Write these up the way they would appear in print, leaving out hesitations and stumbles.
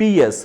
PS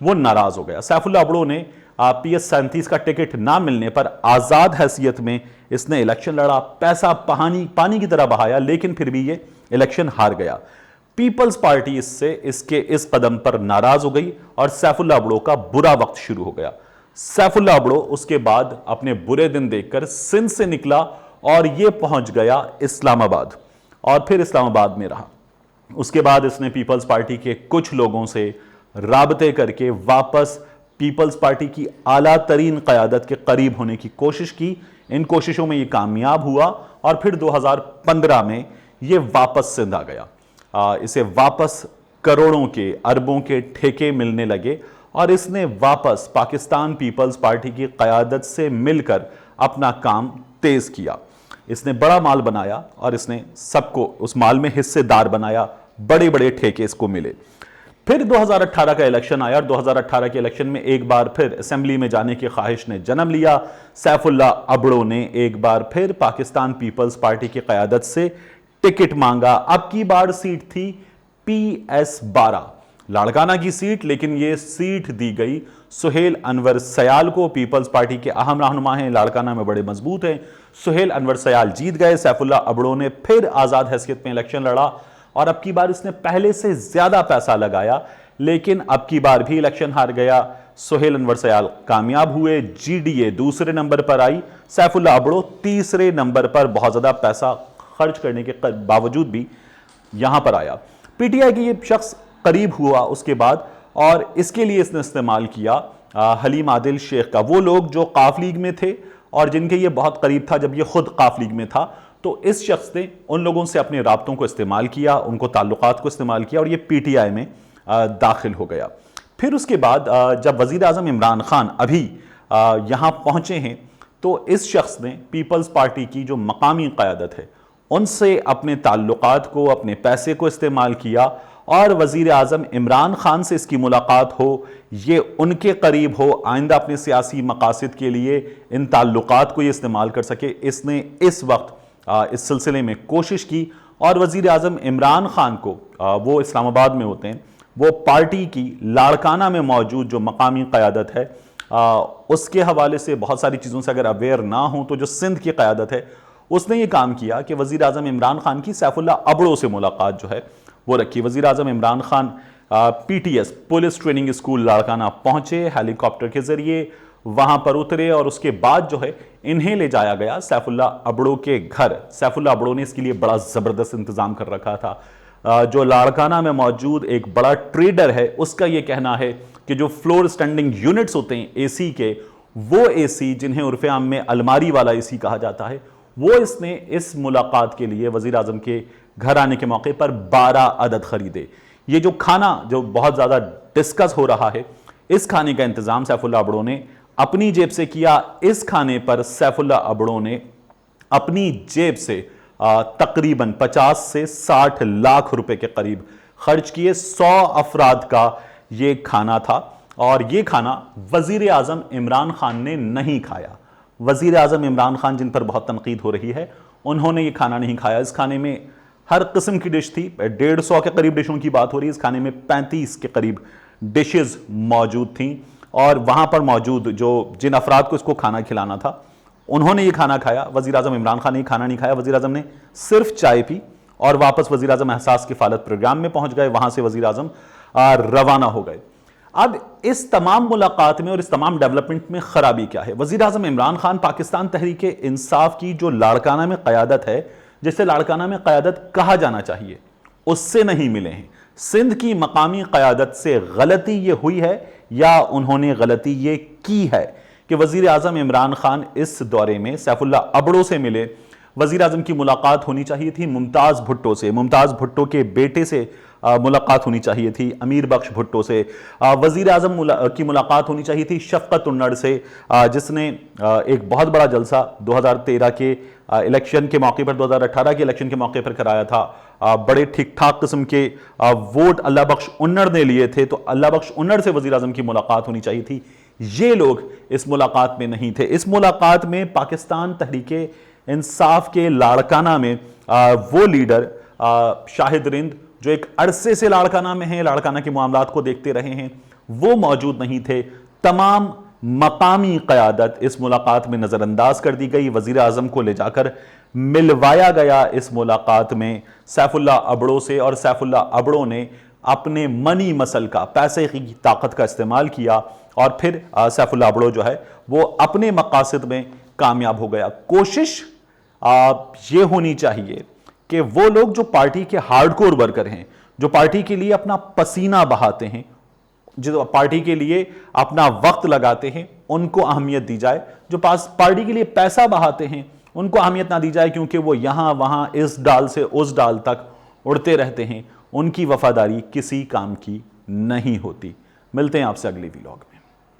وہ ناراض ہو گیا. سیف اللہ ابڑو نے PS-37 کا ٹکٹ نہ ملنے پر آزاد حیثیت میں اس نے الیکشن لڑا, پیسہ پانی کی طرح بہایا, لیکن پھر بھی یہ الیکشن ہار گیا. پیپلز پارٹی اس قدم پر ناراض ہو گئی اور سیف اللہ ابڑو کا برا وقت شروع ہو گیا. سیف اللہ ابڑو اس کے بعد اپنے برے دن دیکھ کر سندھ سے نکلا اور یہ پہنچ گیا اسلام آباد, اور پھر اسلام آباد میں رہا. اس کے بعد اس نے پیپلز پارٹی کے کچھ لوگوں سے رابطے کر کے واپس پیپلز پارٹی کی اعلیٰ ترین قیادت کے قریب ہونے کی کوشش کی. ان کوششوں میں یہ کامیاب ہوا اور پھر 2015 میں یہ واپس سندھ آ گیا. اسے واپس کروڑوں کے اربوں کے ٹھیکے ملنے لگے اور اس نے واپس پاکستان پیپلز پارٹی کی قیادت سے مل کر اپنا کام تیز کیا. اس نے بڑا مال بنایا اور اس نے سب کو اس مال میں حصے دار بنایا, بڑے بڑے ٹھیکے اس کو ملے. پھر 2018 کا الیکشن آیا اور 2018 کے الیکشن میں ایک بار پھر اسمبلی میں جانے کی خواہش نے جنم لیا. سیف اللہ ابڑو نے ایک بار پھر پاکستان پیپلز پارٹی کی قیادت سے ٹکٹ مانگا. اب کی بار سیٹ تھی PS-12, لاڑکانہ کی سیٹ, لیکن یہ سیٹ دی گئی سہیل انور سیال کو. پیپلز پارٹی کے اہم رہنما ہیں, لاڑکانہ میں بڑے مضبوط ہیں. سہیل انور سیال جیت گئے. سیف اللہ ابڑو نے پھر آزاد حیثیت میں الیکشن لڑا اور اب کی بار اس نے پہلے سے زیادہ پیسہ لگایا, لیکن اب کی بار بھی الیکشن ہار گیا. سہیل انور سیال کامیاب ہوئے, GDA دوسرے نمبر پر آئی, سیف اللہ ابڑو تیسرے نمبر پر بہت زیادہ پیسہ خرچ کرنے کے باوجود بھی یہاں پر آیا. PTI کے یہ شخص قریب ہوا اس کے بعد, اور اس کے لیے اس نے استعمال کیا حلیم عادل شیخ کا. وہ لوگ جو قاف لیگ میں تھے اور جن کے یہ بہت قریب تھا جب یہ خود قاف لیگ میں تھا, تو اس شخص نے ان لوگوں سے اپنے رابطوں کو استعمال کیا, ان کو تعلقات کو استعمال کیا اور یہ PTI میں داخل ہو گیا. پھر اس کے بعد جب وزیر اعظم عمران خان ابھی یہاں پہنچے ہیں تو اس شخص نے پیپلز پارٹی کی جو مقامی قیادت ہے ان سے اپنے تعلقات کو, اپنے پیسے کو استعمال کیا اور وزیر اعظم عمران خان سے اس کی ملاقات ہو, یہ ان کے قریب ہو, آئندہ اپنے سیاسی مقاصد کے لیے ان تعلقات کو یہ استعمال کر سکے. اس نے اس وقت اس سلسلے میں کوشش کی اور وزیر اعظم عمران خان کو, وہ اسلام آباد میں ہوتے ہیں, وہ پارٹی کی لاڑکانہ میں موجود جو مقامی قیادت ہے اس کے حوالے سے بہت ساری چیزوں سے اگر اویئر نہ ہوں تو جو سندھ کی قیادت ہے اس نے یہ کام کیا کہ وزیر اعظم عمران خان کی سیف اللہ ابڑو سے ملاقات جو ہے وہ رکھی. وزیر اعظم Imran Khan PTS police training school Larkana پہنچے, ہیلی کاپٹر کے ذریعے وہاں پر اترے اور اس کے بعد جو ہے انہیں لے جایا گیا سیف اللہ ابڑو کے گھر. سیف اللہ ابڑو نے اس کے لیے بڑا زبردست انتظام کر رکھا تھا. جو لاڑکانہ میں موجود ایک بڑا ٹریڈر ہے اس کا یہ کہنا ہے کہ جو فلور سٹینڈنگ یونٹس ہوتے ہیں AC کے, وہ AC جنہیں عرف عام میں الماری والا AC کہا جاتا ہے, وہ اس نے اس ملاقات کے لیے وزیر اعظم کے گھر آنے کے موقع پر 12 عدد خریدے. یہ جو کھانا جو بہت زیادہ ڈسکس ہو رہا ہے, اس کھانے کا انتظام سیف اللہ ابڑو نے اپنی جیب سے کیا. اس کھانے پر سیف اللہ ابڑو نے اپنی جیب سے تقریباً 50 سے 60 لاکھ روپے کے قریب خرچ کیے. 100 افراد کا یہ کھانا تھا اور یہ کھانا وزیر اعظم عمران خان نے نہیں کھایا. وزیر اعظم عمران خان جن پر بہت تنقید ہو رہی ہے, انہوں نے یہ کھانا نہیں کھایا. اس کھانے میں ہر قسم کی ڈش تھی, 150 کے قریب ڈشوں کی بات ہو رہی ہے. اس کھانے میں 35 کے قریب ڈشز موجود تھیں اور وہاں پر موجود جن افراد کو اس کو کھانا کھلانا تھا انہوں نے یہ کھانا کھایا. وزیر اعظم عمران خان نے یہ کھانا نہیں کھایا. وزیر اعظم نے صرف چائے پی اور واپس وزیر اعظم احساس کفالت پروگرام میں پہنچ گئے. وہاں سے وزیر اعظم روانہ ہو گئے. اب اس تمام ملاقات میں اور اس تمام ڈیولپمنٹ میں خرابی کیا ہے؟ وزیر اعظم عمران خان پاکستان تحریک انصاف کی جو لاڑکانہ میں قیادت ہے, جسے لاڑکانہ میں قیادت کہا جانا چاہیے, اس سے نہیں ملے ہیں. سندھ کی مقامی قیادت سے غلطی یہ ہوئی ہے یا انہوں نے غلطی یہ کی ہے کہ وزیر اعظم عمران خان اس دورے میں سیف اللہ ابڑو سے ملے. وزیر اعظم کی ملاقات ہونی چاہیے تھی ممتاز بھٹو سے, ممتاز بھٹو کے بیٹے سے ملاقات ہونی چاہیے تھی امیر بخش بھٹو سے. وزیر اعظم کی ملاقات ہونی چاہیے تھی شفقت انڑ سے, جس نے ایک بہت بڑا جلسہ 2013 کے الیکشن کے موقع پر 2018 کے الیکشن کے موقع پر کرایا تھا. بڑے ٹھیک ٹھاک قسم کے ووٹ اللہ بخش انڑ نے لیے تھے, تو اللہ بخش انڑ سے وزیر اعظم کی ملاقات ہونی چاہیے تھی. یہ لوگ اس ملاقات میں نہیں تھے. اس ملاقات میں پاکستان تحریک انصاف کے لاڑکانہ میں وہ لیڈر شاہد رند جو ایک عرصے سے لاڑکانہ میں ہیں, لاڑکانہ کے معاملات کو دیکھتے رہے ہیں, وہ موجود نہیں تھے. تمام مقامی قیادت اس ملاقات میں نظر انداز کر دی گئی. وزیر اعظم کو لے جا کر ملوایا گیا اس ملاقات میں سیف اللہ ابڑو سے, اور سیف اللہ ابڑو نے اپنے منی مسل کا, پیسے کی طاقت کا استعمال کیا, اور پھر سیف اللہ ابڑو جو ہے وہ اپنے مقاصد میں کامیاب ہو گیا. کوشش یہ ہونی چاہیے کہ وہ لوگ جو پارٹی کے ہارڈ کور ورکر ہیں, جو پارٹی کے لیے اپنا پسینہ بہاتے ہیں, جو پارٹی کے لیے اپنا وقت لگاتے ہیں, ان کو اہمیت دی جائے. جو پارٹی کے لیے پیسہ بہاتے ہیں ان کو اہمیت نہ دی جائے, کیونکہ وہ یہاں وہاں اس ڈال سے اس ڈال تک اڑتے رہتے ہیں. ان کی وفاداری کسی کام کی نہیں ہوتی. ملتے ہیں آپ سے اگلی ویلاگ میں.